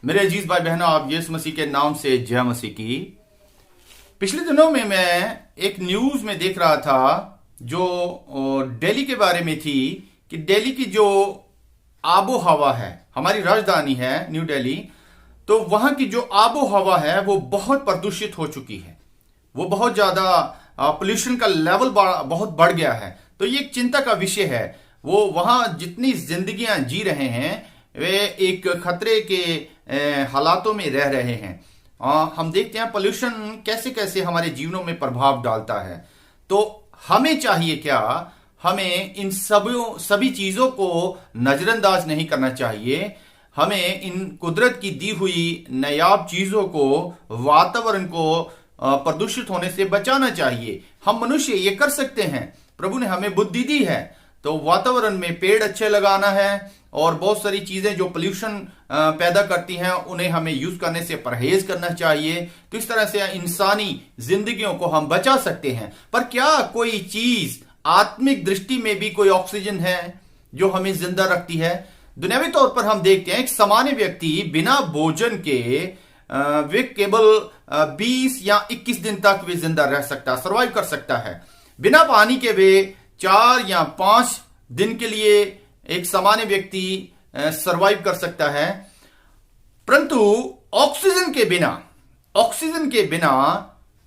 मेरे अजीज भाई बहनों, आप यीशु मसीह के नाम से जय मसीह की। पिछले दिनों में मैं एक न्यूज में देख रहा था जो दिल्ली के बारे में थी कि दिल्ली की जो आबो हवा है, हमारी राजधानी है न्यू दिल्ली, तो वहां की जो आबो हवा है वो बहुत प्रदूषित हो चुकी है। वो बहुत ज्यादा पोल्यूशन का लेवल बहुत बढ़ गया है। तो ये एक चिंता का विषय है। वो वहां जितनी जिंदगियां जी रहे हैं वे एक खतरे के हालातों में रह रहे हैं। हम देखते हैं पोल्यूशन कैसे कैसे हमारे जीवनों में प्रभाव डालता है। तो हमें चाहिए क्या? हमें इन सभी चीजों को नजरअंदाज नहीं करना चाहिए। हमें इन कुदरत की दी हुई नायाब चीजों को, वातावरण को प्रदूषित होने से बचाना चाहिए। हम मनुष्य ये कर सकते हैं। प्रभु ने हमें बुद्धि दी है, तो वातावरण में पेड़ अच्छे लगाना है और बहुत सारी चीजें जो पोल्यूशन पैदा करती हैं उन्हें हमें यूज करने से परहेज करना चाहिए। तो इस तरह से इंसानी जिंदगियों को हम बचा सकते हैं। पर क्या कोई चीज आत्मिक दृष्टि में भी कोई ऑक्सीजन है जो हमें जिंदा रखती है? दुनियावी तौर पर हम देखते हैं एक सामान्य व्यक्ति बिना भोजन के वे केवल 20 या 21 दिन तक वे जिंदा रह सकता, सरवाइव कर सकता है। बिना पानी के वे 4 या 5 दिन के लिए एक सामान्य व्यक्ति सरवाइव कर सकता है। परंतु ऑक्सीजन के बिना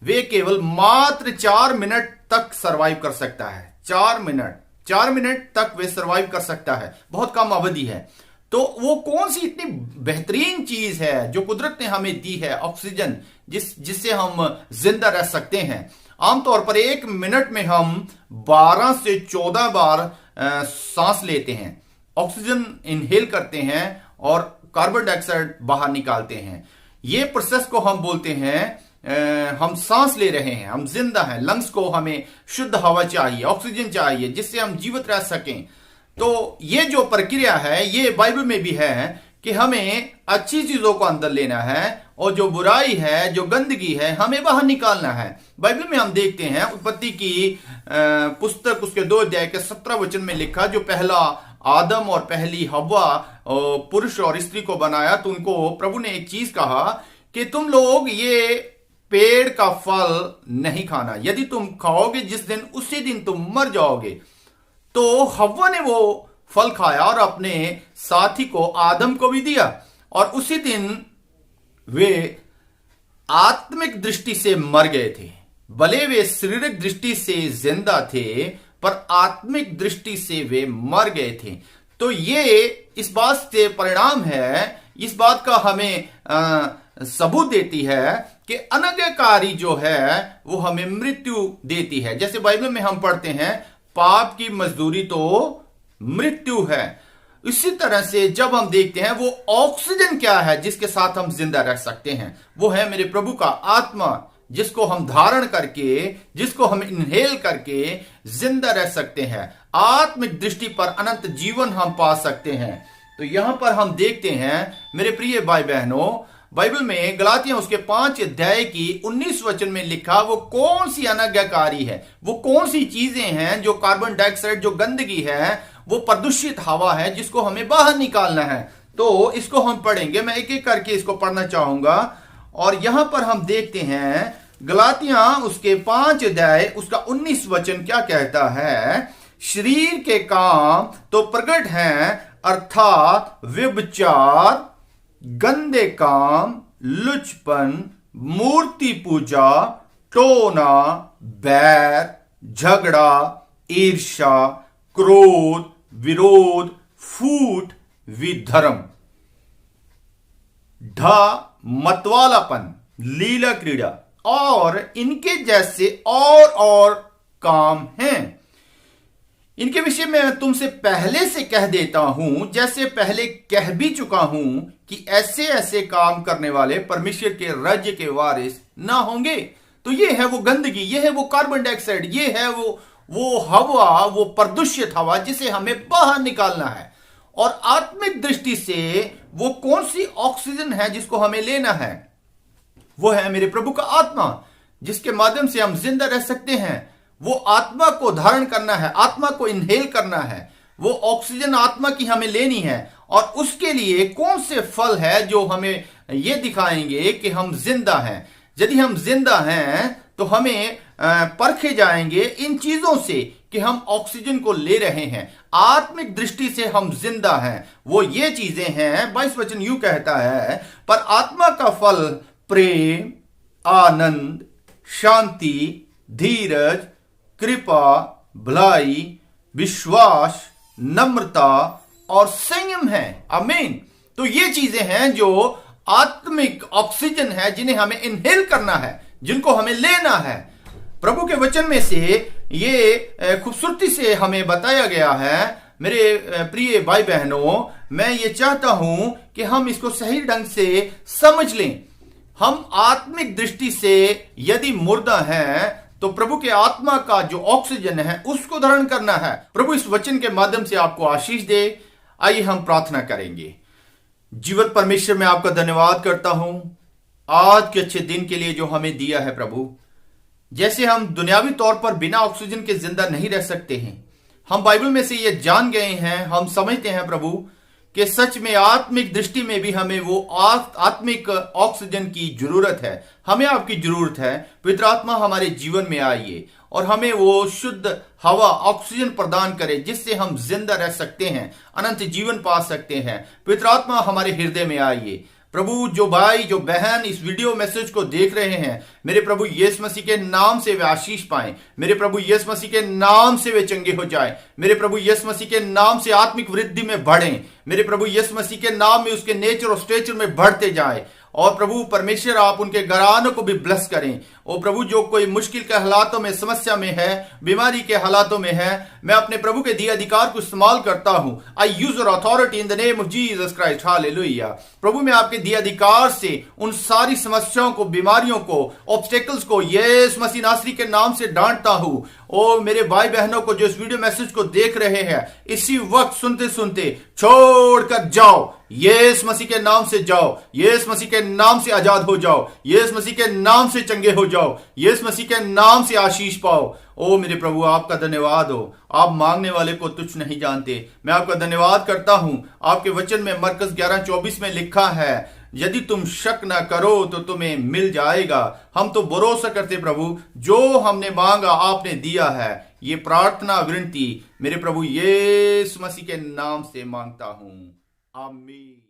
वे केवल मात्र 4 मिनट तक सरवाइव कर सकता है। 4 मिनट तक वे सरवाइव कर सकता है। बहुत कम अवधि है। तो वो कौन सी इतनी बेहतरीन चीज है जो कुदरत ने हमें दी है, ऑक्सीजन, जिससे हम जिंदा रह सकते हैं। आमतौर पर 1 मिनट में हम 12 से 14 बार सांस लेते हैं, ऑक्सीजन इनहेल करते हैं और कार्बन डाइऑक्साइड बाहर निकालते हैं। ये प्रोसेस को हम बोलते हैं हम सांस ले रहे हैं, हम जिंदा हैं। लंग्स को हमें शुद्ध हवा चाहिए, ऑक्सीजन चाहिए, जिससे हम जीवित रह सकें। तो ये जो प्रक्रिया है ये बाइबल में भी है कि हमें अच्छी चीजों को अंदर लेना है और जो बुराई है, जो गंदगी है, हमें बाहर निकालना है। बाइबल में हम देखते हैं उत्पत्ति की पुस्तक उसके 2 अध्याय के 17 वचन में लिखा, जो पहला आदम और पहली हव्वा पुरुष और स्त्री को बनाया, तो उनको प्रभु ने एक चीज कहा कि तुम लोग ये पेड़ का फल नहीं खाना, यदि तुम खाओगे जिस दिन उसी दिन तुम मर जाओगे। तो हव्वा ने वो फल खाया और अपने साथी को आदम को भी दिया, और उसी दिन वे आत्मिक दृष्टि से मर गए थे। भले वे शारीरिक दृष्टि से जिंदा थे, पर आत्मिक दृष्टि से वे मर गए थे। तो ये इस बात से परिणाम है, इस बात का हमें सबूत देती है कि अनाज्ञाकारी जो है वो हमें मृत्यु देती है। जैसे बाइबल में हम पढ़ते हैं पाप की मजदूरी तो मृत्यु है। इसी तरह से जब हम देखते हैं वो ऑक्सीजन क्या है जिसके साथ हम जिंदा रह सकते हैं, वो है मेरे प्रभु का आत्मा, जिसको हम धारण करके, जिसको हम इनहेल करके जिंदा रह सकते हैं। आत्मिक दृष्टि पर अनंत जीवन हम पा सकते हैं। तो यहां पर हम देखते हैं मेरे प्रिय भाई बहनों, बाइबल में गलातियां उसके 5 अध्याय की 19 वचन में लिखा वो कौन सी अनाज्ञाकारी है, वो कौन सी चीजें हैं जो कार्बन डाइऑक्साइड, जो गंदगी है, वो प्रदूषित हवा है जिसको हमें बाहर निकालना है। तो इसको हम पढ़ेंगे, मैं एक एक करके इसको पढ़ना चाहूंगा। और यहां पर हम देखते हैं गलातियां उसके 5 अध्याय उसका 19 वचन क्या कहता है। शरीर के काम तो प्रकट हैं, अर्थात व्यभिचार, गंदे काम, लुचपन, मूर्ति पूजा, टोना, बैर, झगड़ा, ईर्ष्या, क्रोध, विरोध, फूट, विधर्म, मतवालापन, लीला क्रीड़ा और इनके जैसे और काम हैं। इनके विषय में तुमसे पहले से कह देता हूं, जैसे पहले कह भी चुका हूं, कि ऐसे ऐसे काम करने वाले परमेश्वर के राज्य के वारिस ना होंगे। तो ये है वो गंदगी, ये है वो कार्बन डाइऑक्साइड, ये है वो हवा, वो प्रदूषित हवा जिसे हमें बाहर निकालना है। और आत्मिक दृष्टि से वो कौन सी ऑक्सीजन है जिसको हमें लेना है? वो है मेरे प्रभु का आत्मा, जिसके माध्यम से हम जिंदा रह सकते हैं। वो आत्मा को धारण करना है, आत्मा को इनहेल करना है। वो ऑक्सीजन आत्मा की हमें लेनी है और उसके लिए कौन से फल है जो हमें ये दिखाएंगे कि हम जिंदा हैं। यदि हम जिंदा हैं तो हमें परखे जाएंगे इन चीजों से कि हम ऑक्सीजन को ले रहे हैं, आत्मिक दृष्टि से हम जिंदा हैं। वो ये चीजें हैं, 22 वचन यूं कहता है, पर आत्मा का फल प्रेम, आनंद, शांति, धीरज, कृपा, भलाई, विश्वास, नम्रता और संयम है। आमीन। तो ये चीजें हैं जो आत्मिक ऑक्सीजन है, जिन्हें हमें इनहेल करना है, जिनको हमें लेना है। प्रभु के वचन में से ये खूबसूरती से हमें बताया गया है। मेरे प्रिय भाई बहनों, मैं ये चाहता हूं कि हम इसको सही ढंग से समझ लें। हम आत्मिक दृष्टि से यदि मुर्दा हैं तो प्रभु के आत्मा का जो ऑक्सीजन है उसको धारण करना है। प्रभु इस वचन के माध्यम से आपको आशीष दे। आइए हम प्रार्थना करेंगे। जीवित परमेश्वर, मैं आपका धन्यवाद करता हूं आज के अच्छे दिन के लिए जो हमें दिया है। प्रभु, जैसे हम दुनियावी तौर पर बिना ऑक्सीजन के जिंदा नहीं रह सकते हैं, हम बाइबल में से ये जान गए हैं, हम समझते हैं प्रभु कि सच में आत्मिक दृष्टि में भी हमें वो आत्मिक ऑक्सीजन की जरूरत है। हमें आपकी जरूरत है। पवित्र आत्मा हमारे जीवन में आइए और हमें वो शुद्ध हवा, ऑक्सीजन प्रदान करे जिससे हम जिंदा रह सकते हैं, अनंत जीवन पा सकते हैं। पवित्र आत्मा हमारे हृदय में आइए। प्रभु, जो भाई जो बहन इस वीडियो मैसेज को देख रहे हैं, मेरे प्रभु यीशु मसीह के नाम से वे आशीष पाएं। मेरे प्रभु यीशु मसीह के नाम से वे चंगे हो जाएं। मेरे प्रभु यीशु मसीह के नाम से आत्मिक वृद्धि में बढ़ें। मेरे प्रभु यीशु मसीह के नाम में उसके नेचर और स्टेचर में बढ़ते जाएं। और प्रभु परमेश्वर, आप उनके घरानों को भी ब्लेस करें। ओ प्रभु, जो कोई मुश्किल के हालातों में, समस्या में है, बीमारी के हालातों में है, मैं अपने प्रभु के दिए अधिकार को इस्तेमाल करता हूं। I use your authority in the name of Jesus Christ. Hallelujah. प्रभु, मैं आपके दिए अधिकार से उन सारी समस्याओं को, बीमारियों को, ऑब्स्टेकल्स को यीशु मसीह नासरी के नाम से डांटता हूं। ओ मेरे भाई बहनों को जो इस वीडियो मैसेज को देख रहे हैं, इसी वक्त सुनते सुनते छोड़कर जाओ। यीशु मसीह के नाम से जाओ। यीशु मसीह के नाम से आजाद हो जाओ। यीशु मसीह के नाम से चंगे हो जाओ। यीशु मसीह के नाम से आशीष पाओ। ओ मेरे प्रभु, आपका धन्यवाद हो। आप मांगने वाले को तुच्छ नहीं जानते। मैं आपका धन्यवाद करता हूं। आपके वचन में मरकस 11:24 में लिखा है, यदि तुम शक ना करो तो तुम्हें मिल जाएगा। हम तो भरोसा करते प्रभु, जो हमने मांगा आपने दिया है। ये प्रार्थना विनती मेरे प्रभु यीशु मसीह के नाम से मांगता हूं। आमीन।